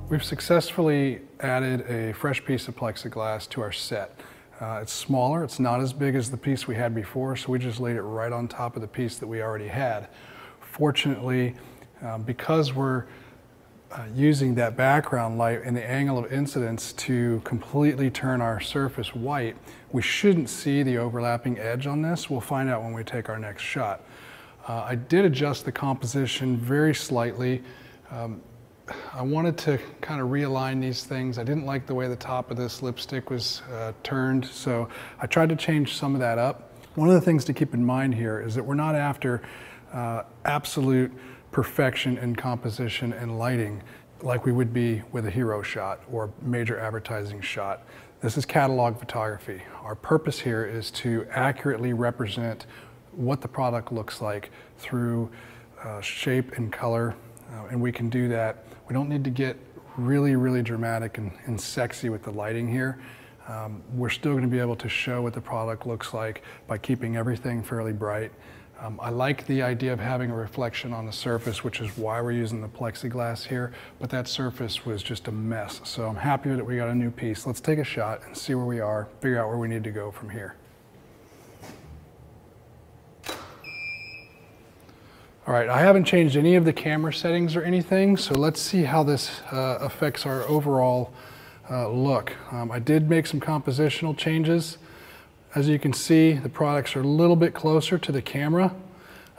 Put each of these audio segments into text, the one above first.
We've successfully added a fresh piece of plexiglass to our set. It's smaller, it's not as big as the piece we had before, so we just laid it right on top of the piece that we already had. Fortunately, because we're using that background light and the angle of incidence to completely turn our surface white, we shouldn't see the overlapping edge on this. We'll find out when we take our next shot. I did adjust the composition very slightly. I wanted to kind of realign these things. I didn't like the way the top of this lipstick was turned, so I tried to change some of that up. One of the things to keep in mind here is that we're not after absolute perfection in composition and lighting like we would be with a hero shot or major advertising shot. This is catalog photography. Our purpose here is to accurately represent what the product looks like through shape and color, and we can do that. We don't need to get really, really dramatic and sexy with the lighting here. We're still going to be able to show what the product looks like by keeping everything fairly bright. I like the idea of having a reflection on the surface, which is why we're using the plexiglass here, but that surface was just a mess. So I'm happy that we got a new piece. Let's take a shot and see where we are, figure out where we need to go from here. All right, I haven't changed any of the camera settings or anything, so let's see how this affects our overall look. I did make some compositional changes. As you can see, the products are a little bit closer to the camera,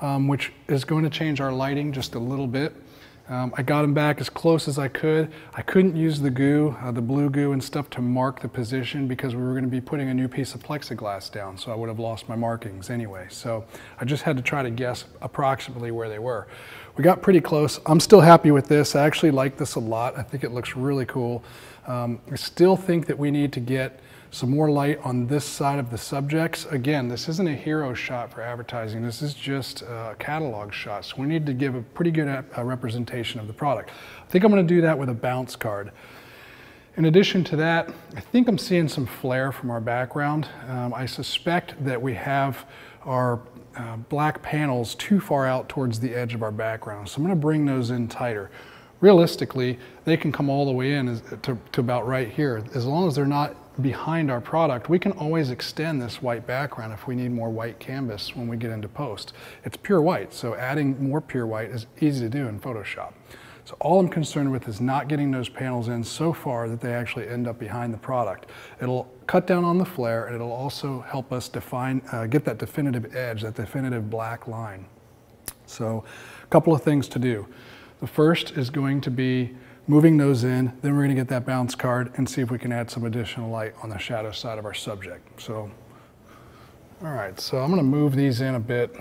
which is going to change our lighting just a little bit. I got them back as close as I could. I couldn't use the goo, the blue goo and stuff to mark the position because we were going to be putting a new piece of plexiglass down, so I would have lost my markings anyway. So I just had to try to guess approximately where they were. We got pretty close. I'm still happy with this. I actually like this a lot. I think it looks really cool. I still think that we need to get some more light on this side of the subjects. Again, this isn't a hero shot for advertising. This is just a catalog shot. So we need to give a pretty good representation of the product. I think I'm going to do that with a bounce card. In addition to that, I think I'm seeing some flare from our background. I suspect that we have our black panels too far out towards the edge of our background. So I'm going to bring those in tighter. Realistically, they can come all the way in to about right here. As long as they're not behind our product, we can always extend this white background if we need more white canvas when we get into post. It's pure white, so adding more pure white is easy to do in Photoshop. So all I'm concerned with is not getting those panels in so far that they actually end up behind the product. It'll cut down on the flare, and it'll also help us define, get that definitive edge, that definitive black line. So a couple of things to do. The first is going to be moving those in, then we're going to get that bounce card and see if we can add some additional light on the shadow side of our subject. So, all right, so I'm going to move these in a bit,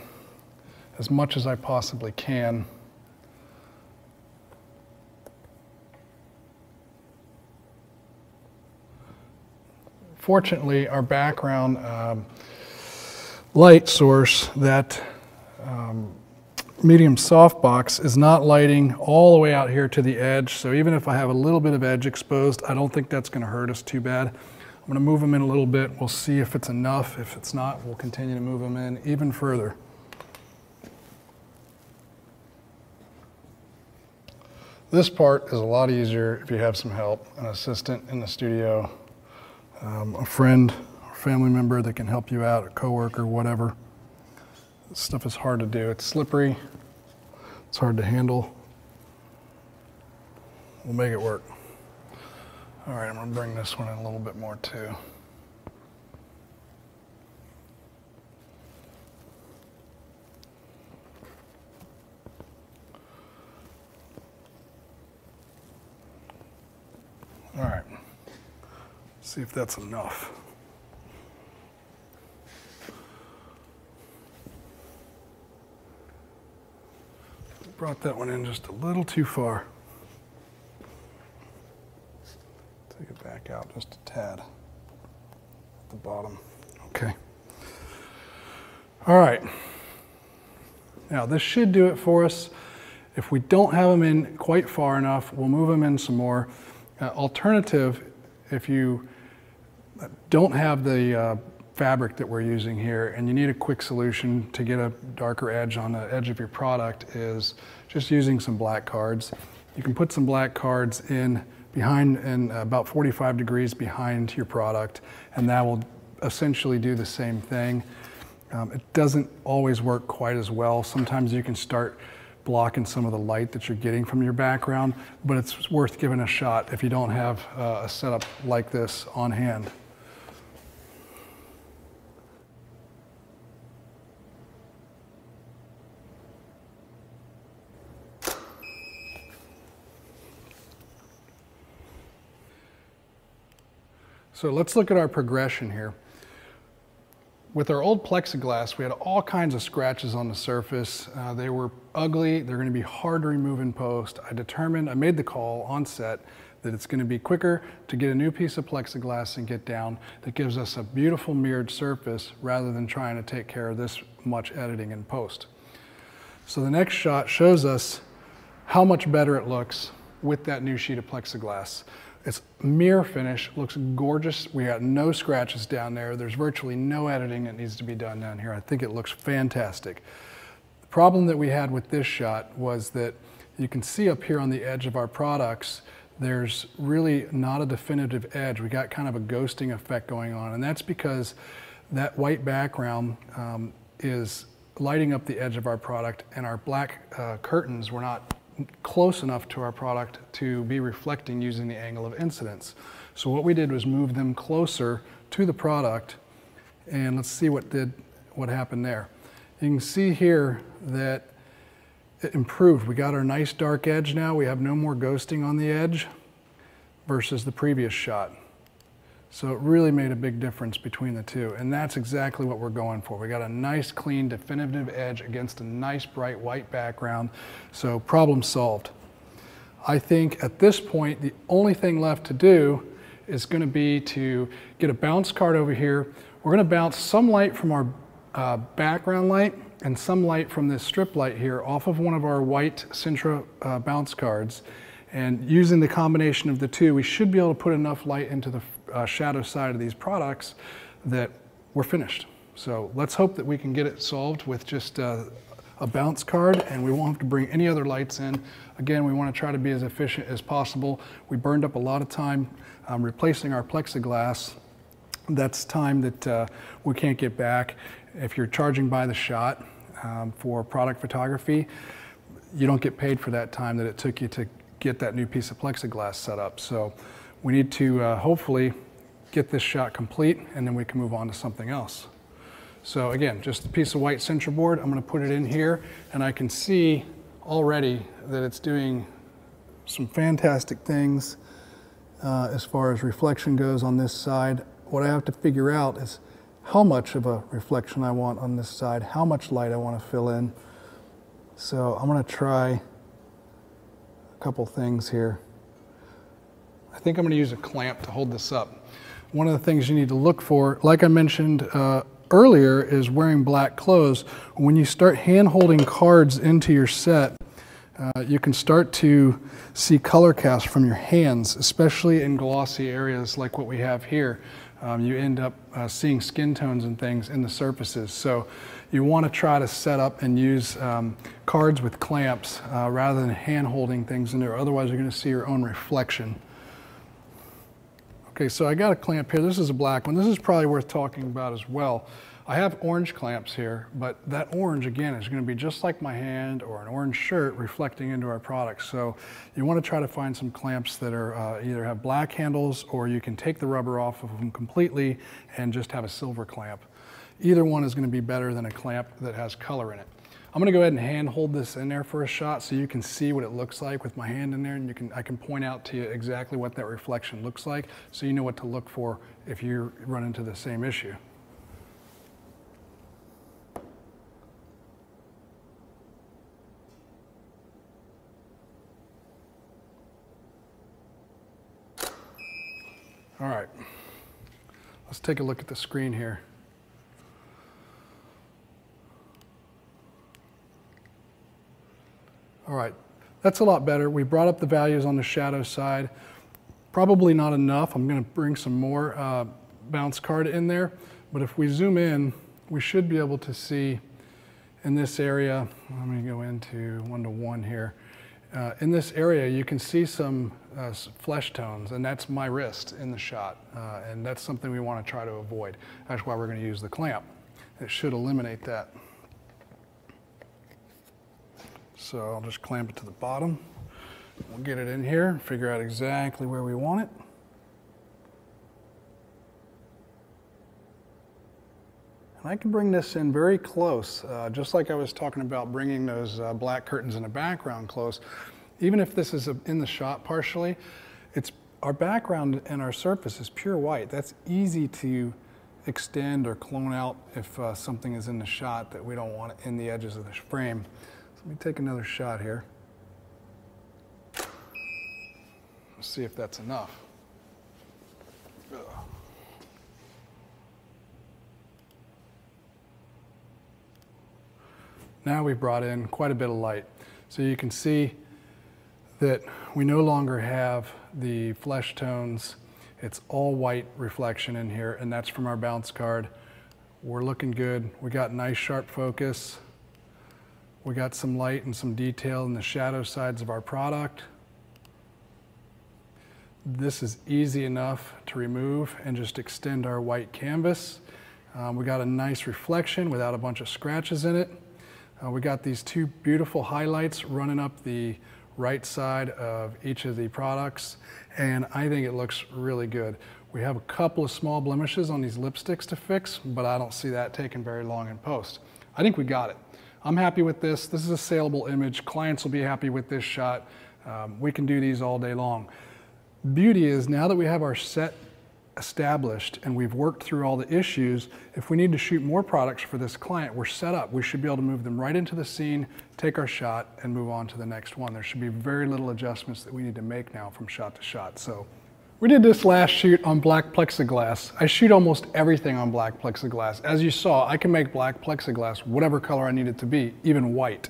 as much as I possibly can. Fortunately, our background light source, that medium softbox, is not lighting all the way out here to the edge. So even if I have a little bit of edge exposed, I don't think that's going to hurt us too bad. I'm going to move them in a little bit. We'll see if it's enough. If it's not, we'll continue to move them in even further. This part is a lot easier if you have some help, an assistant in the studio, a friend or family member that can help you out, a coworker, whatever. This stuff is hard to do. It's slippery. It's hard to handle. We'll make it work. All right, I'm going to bring this one in a little bit more too. All right. See if that's enough. Brought that one in just a little too far. Take it back out just a tad at the bottom. Okay. All right. Now this should do it for us. If we don't have them in quite far enough, we'll move them in some more. Alternative, if you don't have the fabric that we're using here and you need a quick solution to get a darker edge on the edge of your product, is just using some black cards. you can put some black cards in behind and about 45 degrees behind your product, and that will essentially do the same thing. It doesn't always work quite as well. Sometimes you can start blocking some of the light that you're getting from your background, but it's worth giving a shot if you don't have a setup like this on hand. So let's look at our progression here. With our old plexiglass, we had all kinds of scratches on the surface. They were ugly, they're gonna be hard to remove in post. I made the call on set that it's gonna be quicker to get a new piece of plexiglass and get down that gives us a beautiful mirrored surface rather than trying to take care of this much editing in post. So the next shot shows us how much better it looks with that new sheet of plexiglass. It's mirror finish, looks gorgeous. We got no scratches down there. There's virtually no editing that needs to be done down here. I think it looks fantastic. The problem that we had with this shot was that you can see up here on the edge of our products, there's really not a definitive edge. We got kind of a ghosting effect going on, and that's because that white background is lighting up the edge of our product, and our black curtains were not close enough to our product to be reflecting using the angle of incidence. So what we did was move them closer to the product, and let's see what happened there. You can see here that it improved. We got our nice dark edge now. We have no more ghosting on the edge versus the previous shot. So it really made a big difference between the two, and that's exactly what we're going for. We got a nice, clean, definitive edge against a nice, bright white background, so problem solved. I think at this point, the only thing left to do is gonna be to get a bounce card over here. We're gonna bounce some light from our background light and some light from this strip light here off of one of our white Sintra bounce cards. And using the combination of the two, we should be able to put enough light into the shadow side of these products that we're finished. So let's hope that we can get it solved with just a bounce card, and we won't have to bring any other lights in. Again, we want to try to be as efficient as possible. We burned up a lot of time replacing our plexiglass. That's time that we can't get back. If you're charging by the shot for product photography, you don't get paid for that time that it took you to get that new piece of plexiglass set up. So we need to hopefully get this shot complete, and then we can move on to something else. So again, just a piece of white Sintra board. I'm gonna put it in here, and I can see already that it's doing some fantastic things as far as reflection goes on this side. What I have to figure out is how much of a reflection I want on this side, how much light I want to fill in. So I'm gonna try couple things here. I think I'm going to use a clamp to hold this up. One of the things you need to look for, like I mentioned earlier, is wearing black clothes. When you start hand holding cards into your set, you can start to see color cast from your hands, especially in glossy areas like what we have here. You end up seeing skin tones and things in the surfaces. So you want to try to set up and use cards with clamps rather than hand holding things in there. Otherwise, you're going to see your own reflection. Okay, so I got a clamp here. This is a black one. This is probably worth talking about as well. I have orange clamps here, but that orange, again, is going to be just like my hand or an orange shirt reflecting into our product. So you want to try to find some clamps that are either have black handles, or you can take the rubber off of them completely and just have a silver clamp. Either one is going to be better than a clamp that has color in it. I'm going to go ahead and hand hold this in there for a shot so you can see what it looks like with my hand in there, and I can point out to you exactly what that reflection looks like so you know what to look for if you run into the same issue. All right, let's take a look at the screen here. All right, that's a lot better. We brought up the values on the shadow side. Probably not enough. I'm going to bring some more bounce card in there. But if we zoom in, we should be able to see in this area, let me go into 1:1 here, In this area, you can see some flesh tones, and that's my wrist in the shot, and that's something we want to try to avoid. That's why we're going to use the clamp. It should eliminate that. So I'll just clamp it to the bottom. We'll get it in here, figure out exactly where we want it. And I can bring this in very close, just like I was talking about bringing those black curtains in the background close. Even if this is in the shot partially, our background and our surface is pure white. That's easy to extend or clone out if something is in the shot that we don't want in the edges of the frame. So let me take another shot here. Let's see if that's enough. Ugh. Now we've brought in quite a bit of light. So you can see that we no longer have the flesh tones. It's all white reflection in here, and that's from our bounce card. We're looking good. We got nice sharp focus. We got some light and some detail in the shadow sides of our product. This is easy enough to remove and just extend our white canvas. We got a nice reflection without a bunch of scratches in it. We got these two beautiful highlights running up the right side of each of the products, and I think it looks really good. We have a couple of small blemishes on these lipsticks to fix, but I don't see that taking very long in post. I think we got it. I'm happy with this. This is a saleable image. Clients will be happy with this shot. We can do these all day long. Beauty is, now that we have our set established and we've worked through all the issues, if we need to shoot more products for this client, we're set up. We should be able to move them right into the scene, take our shot, and move on to the next one. There should be very little adjustments that we need to make now from shot to shot. So we did this last shoot on black plexiglass. I shoot almost everything on black plexiglass. As you saw, I can make black plexiglass whatever color I need it to be, even white.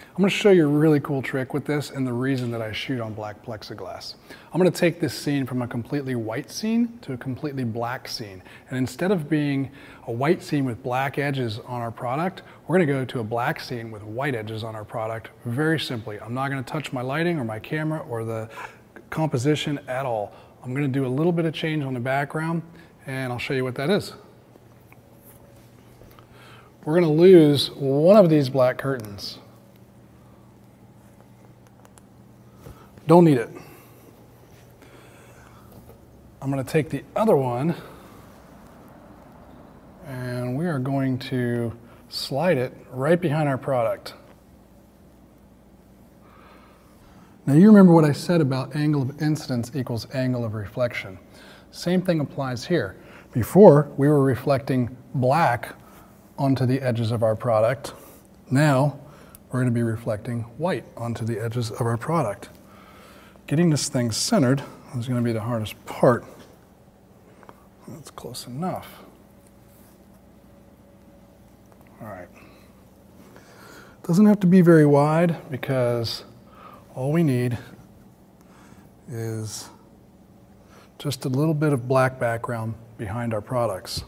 I'm going to show you a really cool trick with this and the reason that I shoot on black plexiglass. I'm going to take this scene from a completely white scene to a completely black scene. And instead of being a white scene with black edges on our product, we're going to go to a black scene with white edges on our product very simply. I'm not going to touch my lighting or my camera or the composition at all. I'm going to do a little bit of change on the background, and I'll show you what that is. We're going to lose one of these black curtains. Don't need it. I'm going to take the other one, and we are going to slide it right behind our product. Now you remember what I said about angle of incidence equals angle of reflection. Same thing applies here. Before, we were reflecting black onto the edges of our product. Now, we're going to be reflecting white onto the edges of our product. Getting this thing centered is going to be the hardest part. That's close enough. All right. Doesn't have to be very wide because all we need is just a little bit of black background behind our products.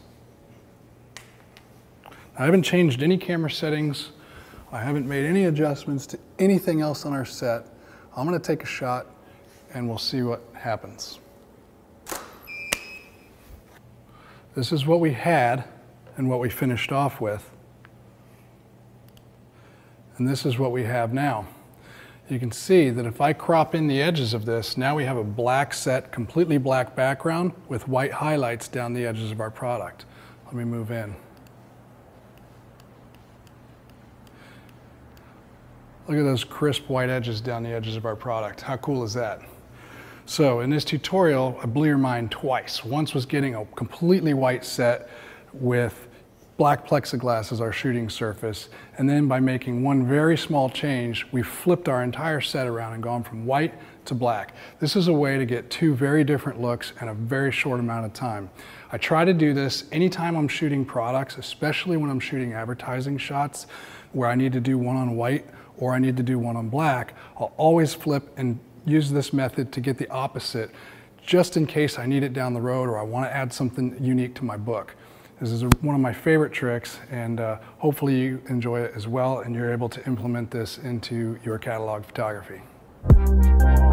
I haven't changed any camera settings. I haven't made any adjustments to anything else on our set. I'm going to take a shot and we'll see what happens. This is what we had and what we finished off with. And this is what we have now. You can see that if I crop in the edges of this, now we have a black set, completely black background with white highlights down the edges of our product. Let me move in. Look at those crisp white edges down the edges of our product. How cool is that? So in this tutorial, I blew your mind twice. Once was getting a completely white set with black plexiglass as our shooting surface, and then by making one very small change, we flipped our entire set around and gone from white to black. This is a way to get two very different looks in a very short amount of time. I try to do this anytime I'm shooting products, especially when I'm shooting advertising shots where I need to do one on white or I need to do one on black. I'll always flip and use this method to get the opposite, just in case I need it down the road or I want to add something unique to my book. This is one of my favorite tricks, and hopefully you enjoy it as well and you're able to implement this into your catalog photography. you.